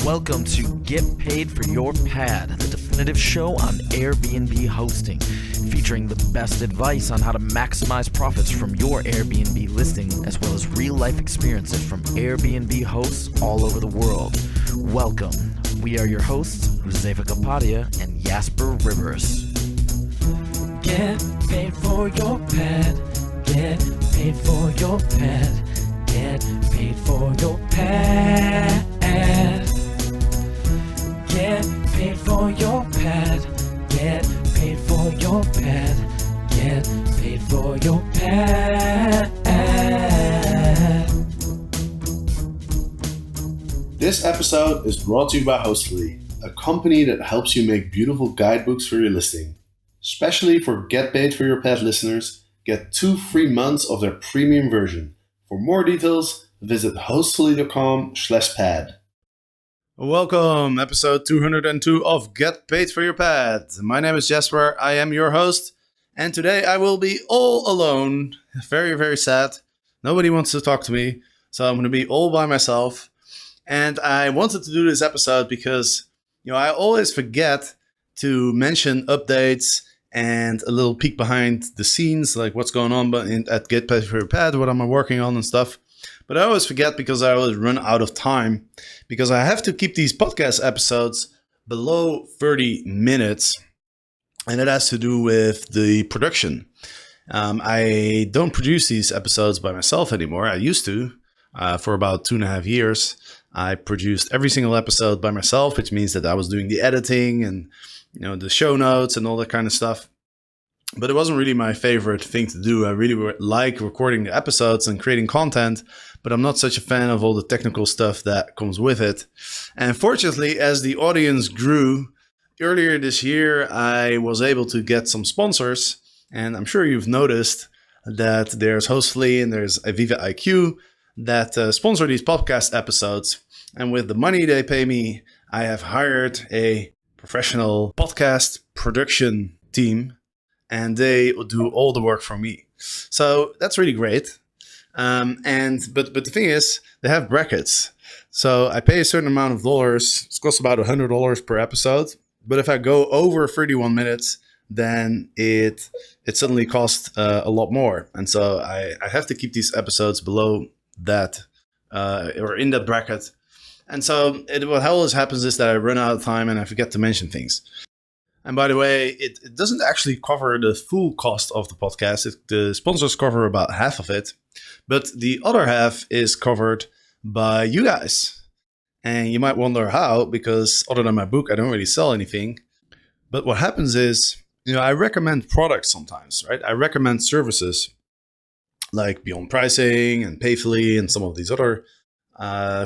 Welcome to Get Paid for Your Pad, the definitive show on Airbnb hosting, featuring the best advice on how to maximize profits from your Airbnb listing, as well as real-life experiences from Airbnb hosts all over the world. Welcome. We are your hosts, Josefa Kapadia and Jasper Rivers. Get paid for your pad. Get paid for your pad. Get paid for your pad. Get paid for your pad. Get paid for your pad. Get paid for your pad. This episode is brought to you by Hostfully, a company that helps you make beautiful guidebooks for your listing. Especially for Get Paid for Your Pad listeners, get 2 free months of their premium version. For more details, visit hostfully.com/pad. Welcome, episode 202 of Get Paid for Your Pad. My name is Jasper, I am your host, and today I will be all alone. Very, very sad. Nobody wants to talk to me, so I'm going to be all by myself. And I wanted to do this episode because, I always forget to mention updates and a little peek behind the scenes, like what's going on at Get Paid for Your Pad, what am I working on and stuff. But I always forget because I always run out of time, because I have to keep these podcast episodes below 30 minutes. And it has to do with the production. I don't produce these episodes by myself anymore. I used to for about 2.5 years. I produced every single episode by myself, which means that I was doing the editing and the show notes and all that kind of stuff. But it wasn't really my favorite thing to do. I really like recording the episodes and creating content, but I'm not such a fan of all the technical stuff that comes with it. And fortunately, as the audience grew, earlier this year, I was able to get some sponsors. And I'm sure you've noticed that there's Hostfully and there's Aviva IQ that sponsor these podcast episodes. And with the money they pay me, I have hired a professional podcast production team, and they do all the work for me. So that's really great. But the thing is, they have brackets. So I pay a certain amount of dollars. It costs about $100 per episode. But if I go over 31 minutes, then it suddenly costs a lot more. And so I have to keep these episodes below that or in that bracket. And so what always happens is that I run out of time and I forget to mention things. And by the way, it doesn't actually cover the full cost of the podcast. The sponsors cover about half of it, but the other half is covered by you guys. And you might wonder how, because other than my book, I don't really sell anything. But what happens is, I recommend products sometimes, right? I recommend services like Beyond Pricing and Payfully and some of these other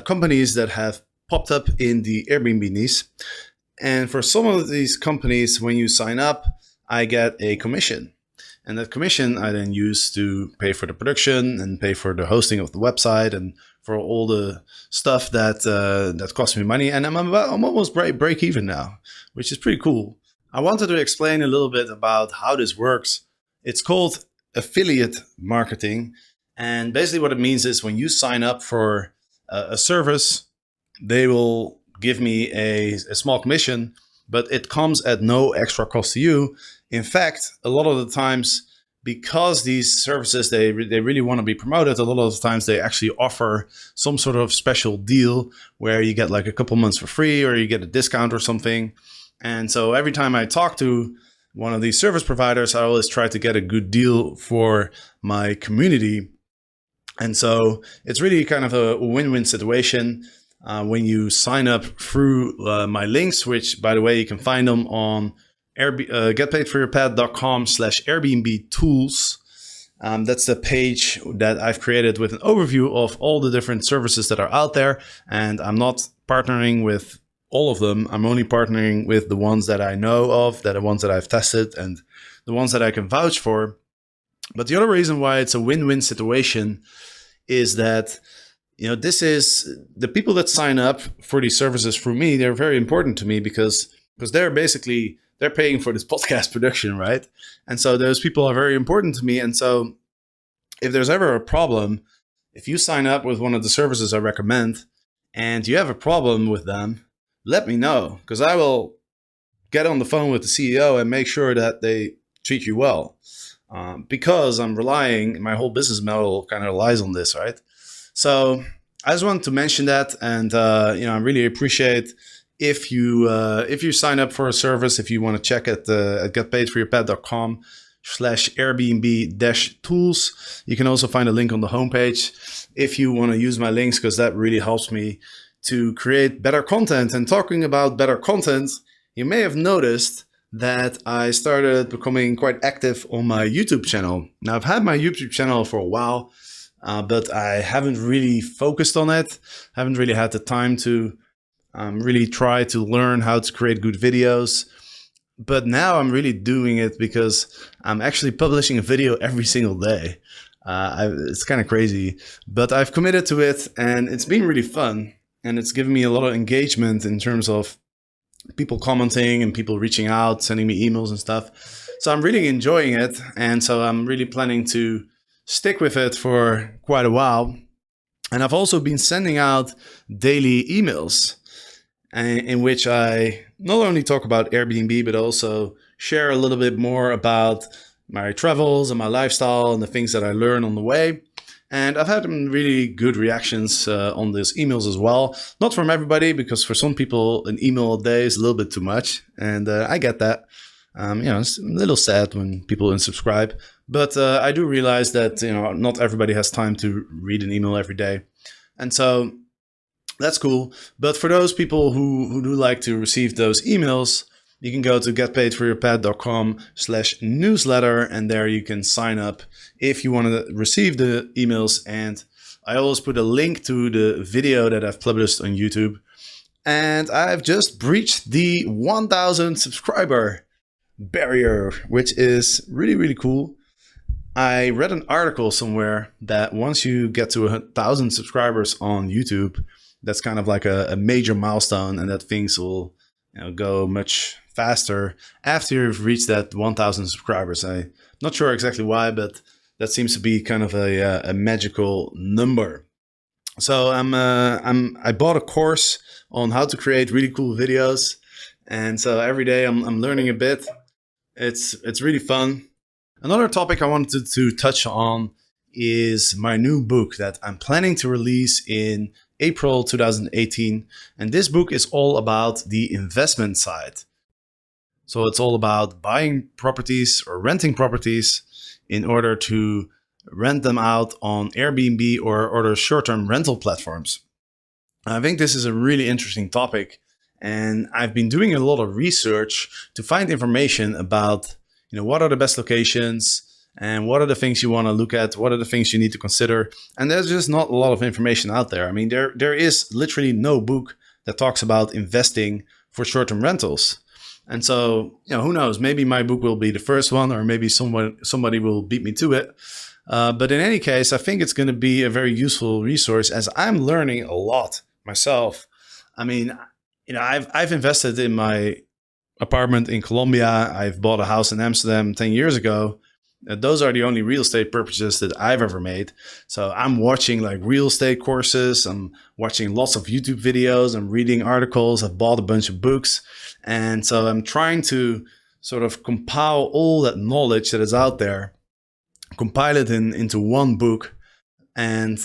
companies that have popped up in the Airbnb niche. And for some of these companies, when you sign up, I get a commission. And that commission I then use to pay for the production and pay for the hosting of the website and for all the stuff that costs me money. And I'm almost break even now, which is pretty cool. I wanted to explain a little bit about how this works. It's called affiliate marketing. And basically what it means is when you sign up for a service, they will give me a small commission, but it comes at no extra cost to you. In fact, a lot of the times, because these services, they really want to be promoted, a lot of the times they actually offer some sort of special deal where you get like a couple months for free or you get a discount or something. And so every time I talk to one of these service providers, I always try to get a good deal for my community. And so it's really kind of a win-win situation. When you sign up through my links, which, by the way, you can find them on getpaidforyourpad.com/Airbnb tools. That's the page that I've created with an overview of all the different services that are out there. And I'm not partnering with all of them. I'm only partnering with the ones that I know of, that are ones that I've tested and the ones that I can vouch for. But the other reason why it's a win-win situation is that this is the people that sign up for these services through me. They're very important to me because they're paying for this podcast production, right? And so those people are very important to me. And so if there's ever a problem, if you sign up with one of the services I recommend and you have a problem with them, let me know, because I will get on the phone with the CEO and make sure that they treat you well. Because my whole business model kind of relies on this, right? So I just wanted to mention that, and I really appreciate if you sign up for a service. If you want to check at getpaidforyourpet.com/Airbnb-tools, you can also find a link on the homepage if you want to use my links, because that really helps me to create better content. And talking about better content, you may have noticed that I started becoming quite active on my YouTube channel. Now, I've had my YouTube channel for a while, but I haven't really focused on it. Haven't really had the time to really try to learn how to create good videos. But now I'm really doing it because I'm actually publishing a video every single day. It's kind of crazy, but I've committed to it, and it's been really fun. And it's given me a lot of engagement in terms of people commenting and people reaching out, sending me emails and stuff. So I'm really enjoying it. And so I'm really planning to stick with it for quite a while. And I've also been sending out daily emails in which I not only talk about Airbnb, but also share a little bit more about my travels and my lifestyle and the things that I learn on the way. And I've had really good reactions on these emails as well. Not from everybody, because for some people, an email a day is a little bit too much. And I get that. It's a little sad when people unsubscribe. But I do realize that, not everybody has time to read an email every day. And so that's cool. But for those people who do like to receive those emails, you can go to getpaidforyourpet.com/newsletter, and there you can sign up if you want to receive the emails. And I always put a link to the video that I've published on YouTube. And I've just breached the 1,000 subscriber barrier, which is really, really cool. I read an article somewhere that once you get to 1,000 subscribers on YouTube, that's kind of like a major milestone, and that things will go much faster after you've reached that 1,000 subscribers. I'm not sure exactly why, but that seems to be kind of a magical number. So I bought a course on how to create really cool videos, and so every day I'm learning a bit. It's really fun. Another topic I wanted to touch on is my new book that I'm planning to release in April 2018. And this book is all about the investment side. So it's all about buying properties or renting properties in order to rent them out on Airbnb or other short-term rental platforms. I think this is a really interesting topic, and I've been doing a lot of research to find information about, what are the best locations and what are the things you want to look at, what are the things you need to consider. And there's just not a lot of information out there. I mean, there is literally no book that talks about investing for short-term rentals. And so, who knows, maybe my book will be the first one, or maybe somebody will beat me to it. But in any case, I think it's going to be a very useful resource, as I'm learning a lot myself. I mean, I've invested in my apartment in Colombia. I've bought a house in Amsterdam 10 years ago. Those are the only real estate purchases that I've ever made. So I'm watching like real estate courses. I'm watching lots of YouTube videos. I'm reading articles. I've bought a bunch of books. And so I'm trying to sort of compile all that knowledge that is out there, compile it into one book. And,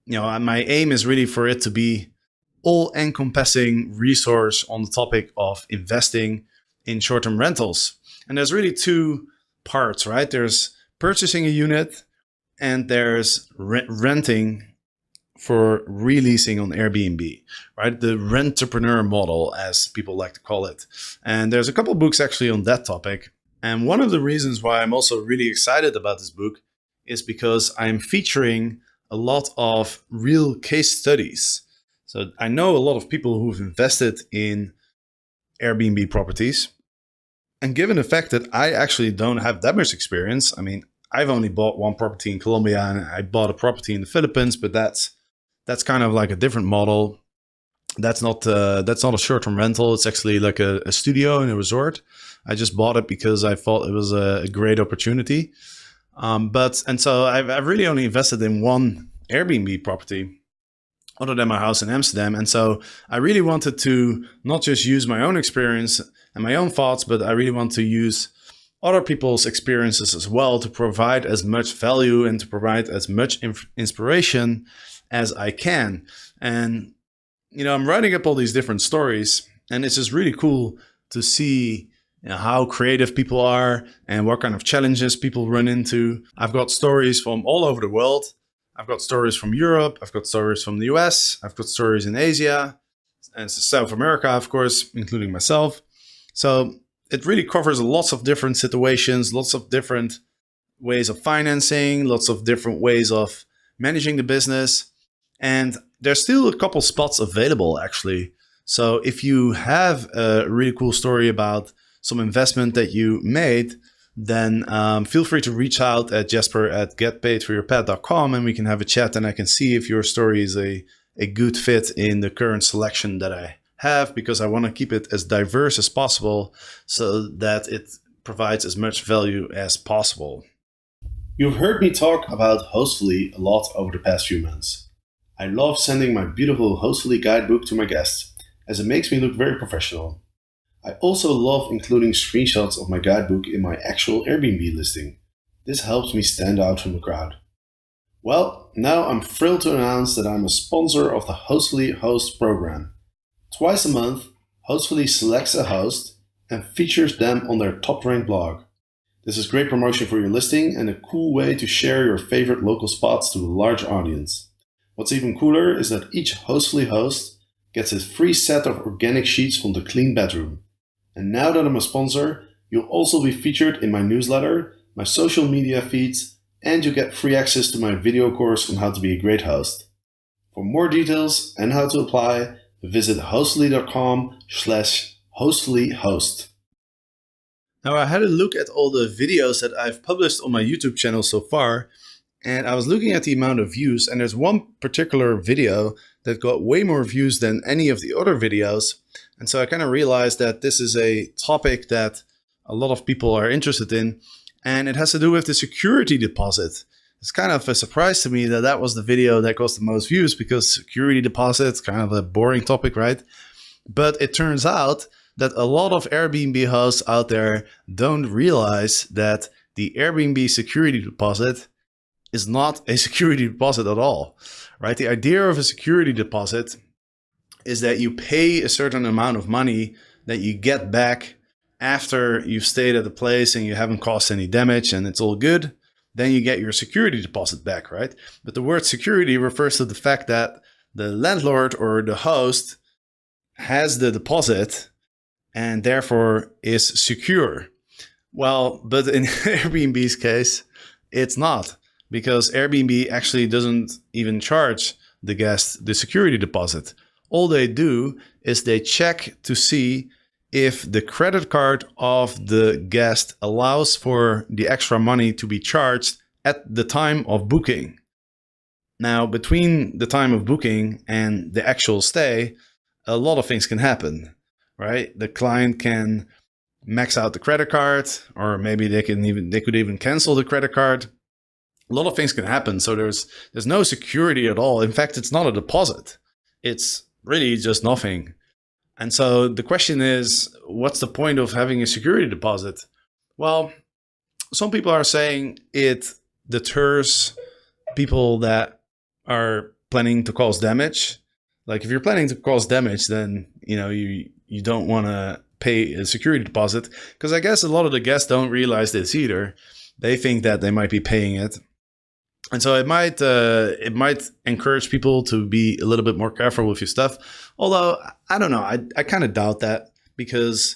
my aim is really for it to be all-encompassing resource on the topic of investing in short-term rentals. And there's really two parts, right? There's purchasing a unit, and there's renting for releasing on Airbnb, right? The rentrepreneur model, as people like to call it. And there's a couple books actually on that topic. And one of the reasons why I'm also really excited about this book is because I'm featuring a lot of real case studies. So I know a lot of people who've invested in Airbnb properties. And given the fact that I actually don't have that much experience, I mean, I've only bought one property in Colombia, and I bought a property in the Philippines, but that's kind of like a different model. That's not a short-term rental. It's actually like a studio in a resort. I just bought it because I thought it was a great opportunity. And so I've really only invested in one Airbnb property. other than my house in Amsterdam. And so I really wanted to not just use my own experience and my own thoughts, but I really want to use other people's experiences as well to provide as much value and to provide as much inspiration as I can. And, I'm writing up all these different stories, and it's just really cool to see how creative people are and what kind of challenges people run into. I've got stories from all over the world. I've got stories from Europe. I've got stories from the US. I've got stories in Asia and South America, of course, including myself. So it really covers lots of different situations, lots of different ways of financing, lots of different ways of managing the business. And there's still a couple spots available, actually. So if you have a really cool story about some investment that you made, then feel free to reach out at jasper@getpaidforyourpad.com, and we can have a chat, and I can see if your story is a good fit in the current selection that I have, because I want to keep it as diverse as possible so that it provides as much value as possible. You've heard me talk about Hostfully a lot over the past few months. I love sending my beautiful Hostfully guidebook to my guests, as it makes me look very professional. I also love including screenshots of my guidebook in my actual Airbnb listing. This helps me stand out from the crowd. Well, now I'm thrilled to announce that I'm a sponsor of the Hostfully Host program. Twice a month, Hostfully selects a host and features them on their top-ranked blog. This is great promotion for your listing and a cool way to share your favorite local spots to a large audience. What's even cooler is that each Hostfully host gets a free set of organic sheets from the Clean Bedroom. And now that I'm a sponsor, you'll also be featured in my newsletter, my social media feeds, and you get free access to my video course on how to be a great host. For more details and how to apply, visit hostfully.com/hostfullyhost. Now, I had a look at all the videos that I've published on my YouTube channel so far, and I was looking at the amount of views, and there's one particular video that got way more views than any of the other videos. And so I kind of realized that this is a topic that a lot of people are interested in, and it has to do with the security deposit. It's kind of a surprise to me that that was the video that got the most views, because security deposit's kind of a boring topic, right? But it turns out that a lot of Airbnb hosts out there don't realize that the Airbnb security deposit is not a security deposit at all, right? The idea of a security deposit is that you pay a certain amount of money that you get back after you've stayed at the place and you haven't caused any damage and it's all good. Then you get your security deposit back, right? But the word security refers to the fact that the landlord or the host has the deposit and therefore is secure. Well, but in Airbnb's case, it's not, because Airbnb actually doesn't even charge the guest the security deposit. All they do is they check to see if the credit card of the guest allows for the extra money to be charged at the time of booking. Now, between the time of booking and the actual stay, a lot of things can happen, right? The client can max out the credit card, or maybe they could even cancel the credit card. A lot of things can happen. So there's no security at all. In fact, it's not a deposit. It's really just nothing. And so the question is, what's the point of having a security deposit? Well, some people are saying it deters people that are planning to cause damage. Like if you're planning to cause damage, then you don't want to pay a security deposit, because I guess a lot of the guests don't realize this either. They think that they might be paying it. And so it might encourage people to be a little bit more careful with your stuff. Although, I don't know, I kind of doubt that, because,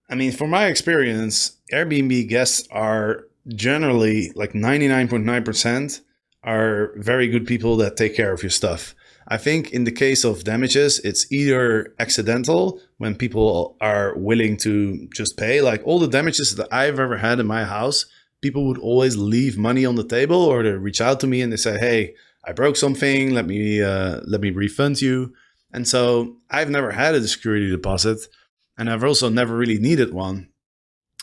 I mean, from my experience, Airbnb guests are generally, like 99.9%, are very good people that take care of your stuff. I think in the case of damages, it's either accidental, when people are willing to just pay. Like all the damages that I've ever had in my house, people would always leave money on the table, or they reach out to me and they say, hey, I broke something, let me refund you. And so I've never had a security deposit, and I've also never really needed one.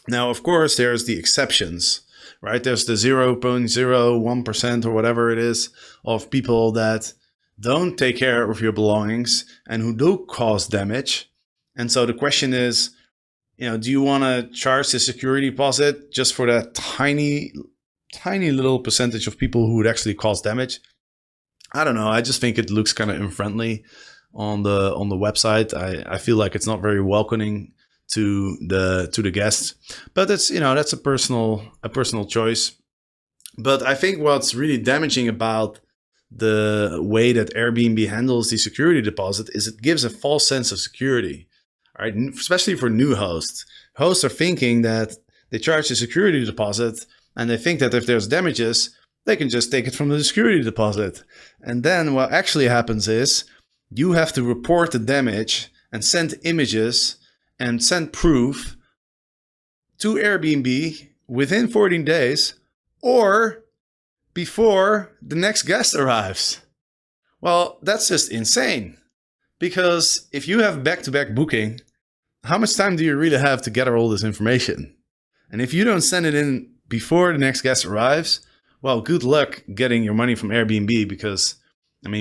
Now, of course, there's the exceptions, right? There's the 0.01% or whatever it is of people that don't take care of your belongings and who do cause damage. And so the question is, do you want to charge the security deposit just for that tiny little percentage of people who would actually cause damage? I don't know. I just think it looks kind of unfriendly on the website. I feel like it's not very welcoming to the guests, but it's that's a personal choice. But I think what's really damaging about the way that Airbnb handles the security deposit is it gives a false sense of security, right? Especially for new hosts. Hosts are thinking that they charge the security deposit, and they think that if there's damages, they can just take it from the security deposit. And then what actually happens is you have to report the damage and send images and send proof to Airbnb within 14 days or before the next guest arrives. Well, that's just insane. Because if you have back-to-back booking, how much time do you really have to gather all this information? And if you don't send it in before the next guest arrives, well, good luck getting your money from Airbnb, because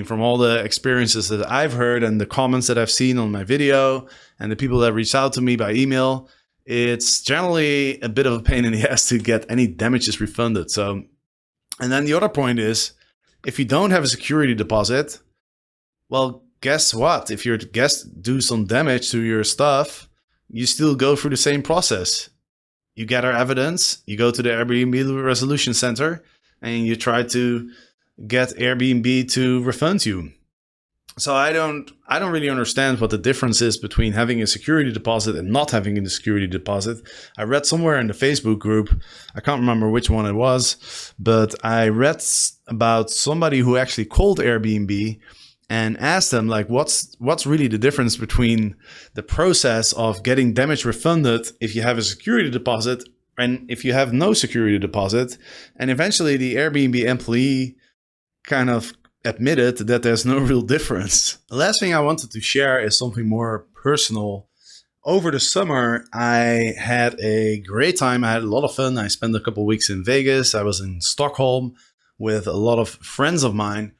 from all the experiences that I've heard and the comments that I've seen on my video and the people that reach out to me by email, it's generally a bit of a pain in the ass to get any damages refunded. So, and then the other point is, if you don't have a security deposit, well, guess what? If your guests do some damage to your stuff, you still go through the same process. You gather evidence, you go to the Airbnb Resolution Center, and you try to get Airbnb to refund you. So I don't really understand what the difference is between having a security deposit and not having a security deposit. I read somewhere in the Facebook group, I can't remember which one it was, but I read about somebody who actually called Airbnb and asked them, like, what's really the difference between the process of getting damage refunded if you have a security deposit and if you have no security deposit. And eventually the Airbnb employee kind of admitted that there's no real difference. The last thing I wanted to share is something more personal. Over the summer, I had a great time. I had a lot of fun. I spent a couple of weeks in Vegas. I was in Stockholm with a lot of friends of mine.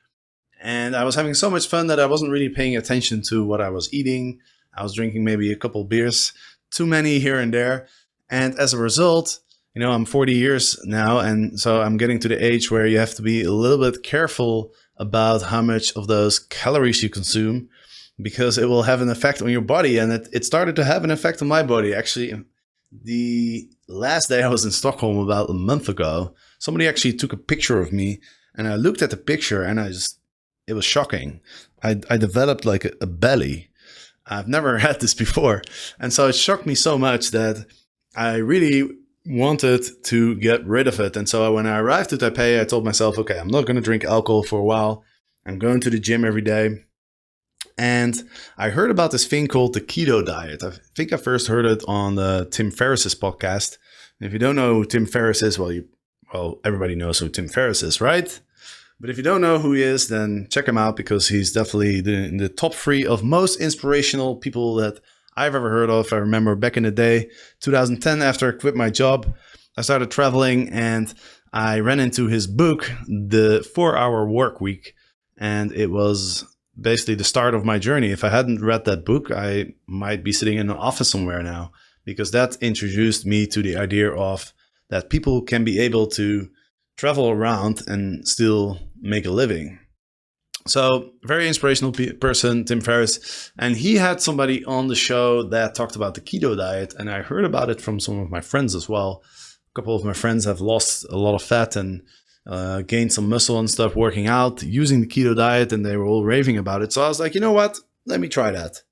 And I was having so much fun that I wasn't really paying attention to what I was eating. I was drinking maybe a couple beers, too many here and there. And as a result, I'm 40 years now. And so I'm getting to the age where you have to be a little bit careful about how much of those calories you consume, because it will have an effect on your body. And it started to have an effect on my body. Actually, the last day I was in Stockholm about a month ago, somebody actually took a picture of me, and I looked at the picture and it was shocking. I developed like a belly. I've never had this before. And so it shocked me so much that I really wanted to get rid of it. And so when I arrived to Taipei, I told myself, okay, I'm not going to drink alcohol for a while. I'm going to the gym every day. And I heard about this thing called the Keto diet. I think I first heard it on Tim Ferriss's podcast. And if you don't know who Tim Ferriss is, well, everybody knows who Tim Ferriss is, right? But if you don't know who he is, then check him out, because he's definitely in the top 3 of most inspirational people that I've ever heard of. I remember back in the day, 2010, after I quit my job, I started traveling and I ran into his book, The 4-Hour Work Week. And it was basically the start of my journey. If I hadn't read that book, I might be sitting in an office somewhere now, because that introduced me to the idea of that people can be able to travel around and still make a living. So very inspirational person, Tim Ferriss. And he had somebody on the show that talked about the keto diet. And I heard about it from some of my friends as well. A couple of my friends have lost a lot of fat and gained some muscle and stuff working out using the keto diet. And they were all raving about it. So I was like, you know what? Let me try that.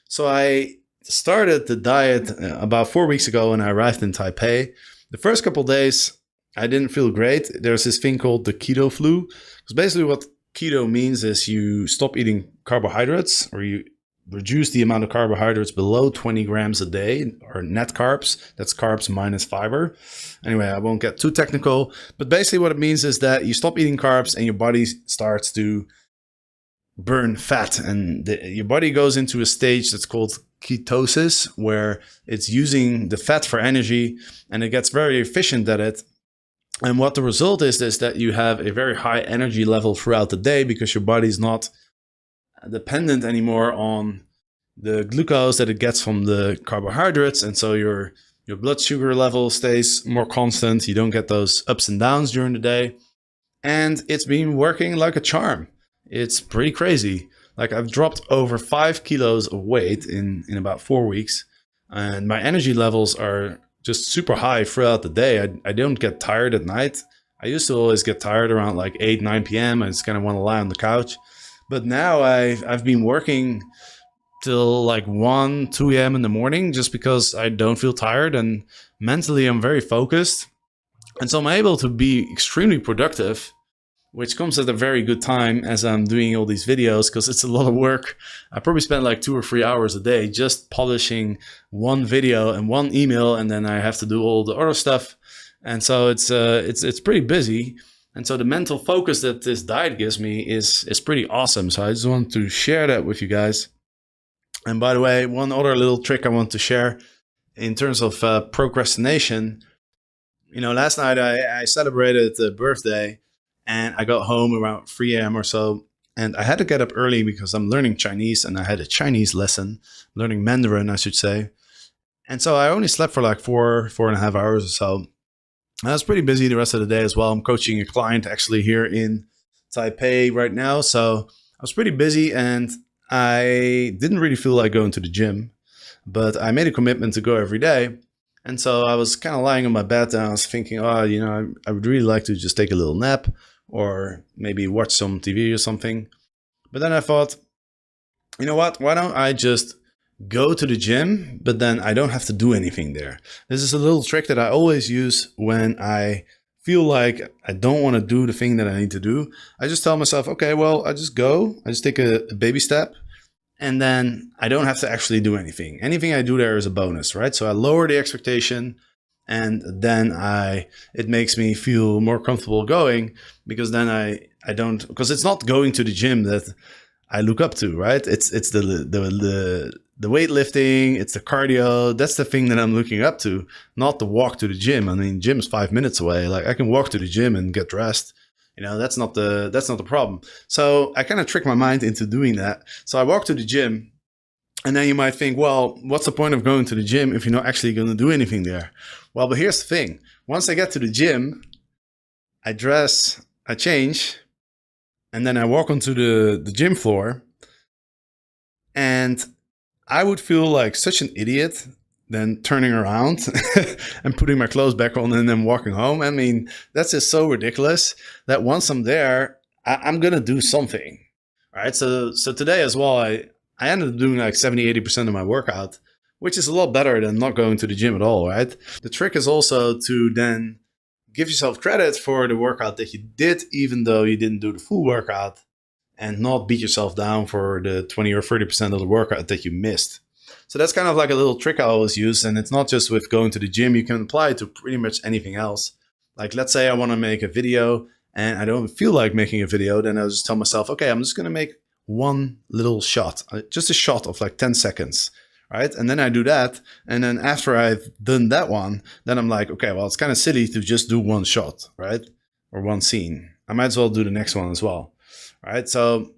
So I started the diet about 4 weeks ago when I arrived in Taipei. The first couple of days, I didn't feel great. There's this thing called the keto flu. Because basically what keto means is you stop eating carbohydrates, or you reduce the amount of carbohydrates below 20 grams a day, or net carbs. That's carbs minus fiber. Anyway, I won't get too technical. But basically what it means is that you stop eating carbs and your body starts to burn fat. And your body goes into a stage that's called ketosis, where it's using the fat for energy, and it gets very efficient at it. And what the result is that you have a very high energy level throughout the day, because your body's not dependent anymore on the glucose that it gets from the carbohydrates, and so your blood sugar level stays more constant. You don't get those ups and downs during the day, and it's been working like a charm. It's pretty crazy. Like, I've dropped over 5 kilos of weight in about 4 weeks, and my energy levels are just super high throughout the day. I don't get tired at night. I used to always get tired around like 8, 9 p.m. I just kind of want to lie on the couch. But now I've been working till like 1, 2 a.m. in the morning just because I don't feel tired, and mentally I'm very focused. And so I'm able to be extremely productive, which comes at a very good time as I'm doing all these videos, because it's a lot of work. I probably spend like 2 or 3 hours a day just polishing one video and one email, and then I have to do all the other stuff. And so it's pretty busy. And so the mental focus that this diet gives me is pretty awesome. So I just want to share that with you guys. And by the way, one other little trick I want to share in terms of procrastination. Last night I celebrated a birthday, and I got home around 3 a.m. or so, and I had to get up early because I'm learning Chinese, and I had a Chinese lesson, learning Mandarin, I should say. And so I only slept for like 4.5 hours or so. I was pretty busy the rest of the day as well. I'm coaching a client actually here in Taipei right now. So I was pretty busy, and I didn't really feel like going to the gym, but I made a commitment to go every day. And so I was kind of lying on my bed, and I was thinking, I would really like to just take a little nap, or maybe watch some TV or something. But then I thought, you know what? Why don't I just go to the gym, but then I don't have to do anything there. This is a little trick that I always use when I feel like I don't want to do the thing that I need to do. I just tell myself, okay, well, I just go. I just take a baby step, and then I don't have to actually do anything. Anything I do there is a bonus, right? So I lower the expectation, and then it makes me feel more comfortable going, because then I don't, because it's not going to the gym that I look up to, right? It's the weightlifting, it's the cardio. That's the thing that I'm looking up to, not the walk to the gym. I mean, gym's 5 minutes away. Like, I can walk to the gym and get dressed. That's not the problem. So I kind of trick my mind into doing that. So I walk to the gym, and then you might think, well, what's the point of going to the gym if you're not actually going to do anything there? Well, but here's the thing. Once I get to the gym, I dress, I change, and then I walk onto the gym floor, and I would feel like such an idiot then turning around and putting my clothes back on and then walking home. I mean, that's just so ridiculous that once I'm there, I'm going to do something, right? So today as well, I ended up doing like 70-80% of my workout, which is a lot better than not going to the gym at all, right? The trick is also to then give yourself credit for the workout that you did, even though you didn't do the full workout, and not beat yourself down for the 20 or 30% of the workout that you missed. So that's kind of like a little trick I always use. And it's not just with going to the gym. You can apply it to pretty much anything else. Like, let's say I want to make a video and I don't feel like making a video. Then I'll just tell myself, okay, I'm just going to make one little shot, just a shot of like 10 seconds. Right. And then I do that. And then after I've done that one, then I'm like, okay, well, it's kind of silly to just do one shot, right? Or one scene. I might as well do the next one as well. Right. So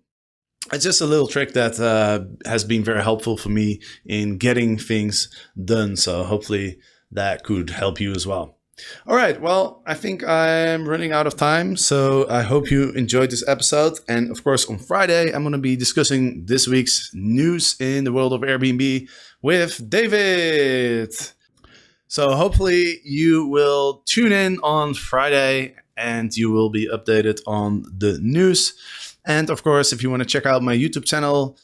it's just a little trick that has been very helpful for me in getting things done. So hopefully that could help you as well. All right. Well, I think I'm running out of time. So I hope you enjoyed this episode. And of course, on Friday, I'm going to be discussing this week's news in the world of Airbnb with David. So hopefully you will tune in on Friday and you will be updated on the news. And of course, if you want to check out my YouTube channel,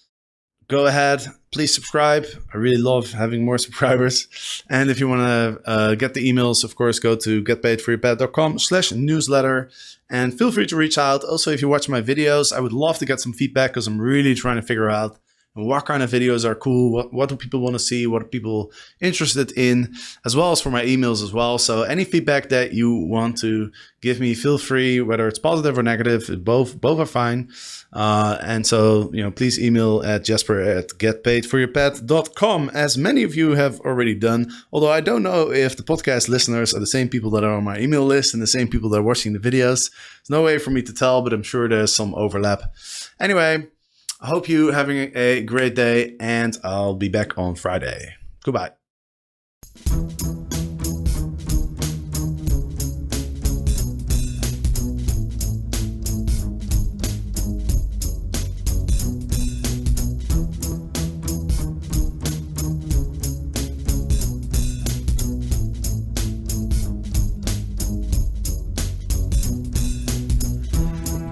go ahead. Please subscribe. I really love having more subscribers. And if you want to get the emails, of course, go to getpaidforyourpad.com/newsletter. And feel free to reach out. Also, if you watch my videos, I would love to get some feedback because I'm really trying to figure out what kind of videos are cool, what do people want to see, what are people interested in, as well as for my emails as well. So any feedback that you want to give me, feel free, whether it's positive or negative, both are fine. And so, please email at jasper@getpaidforyourpad.com, as many of you have already done. Although I don't know if the podcast listeners are the same people that are on my email list and the same people that are watching the videos. There's no way for me to tell, but I'm sure there's some overlap. Anyway, I hope you're having a great day, and I'll be back on Friday. Goodbye.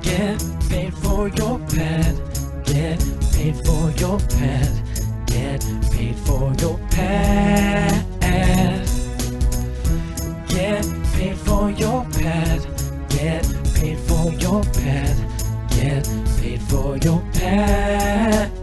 Get paid for your pet. Get paid for your pet. Get paid for your pet. Get paid for your pet. Get paid for your pet. Get paid for your pet.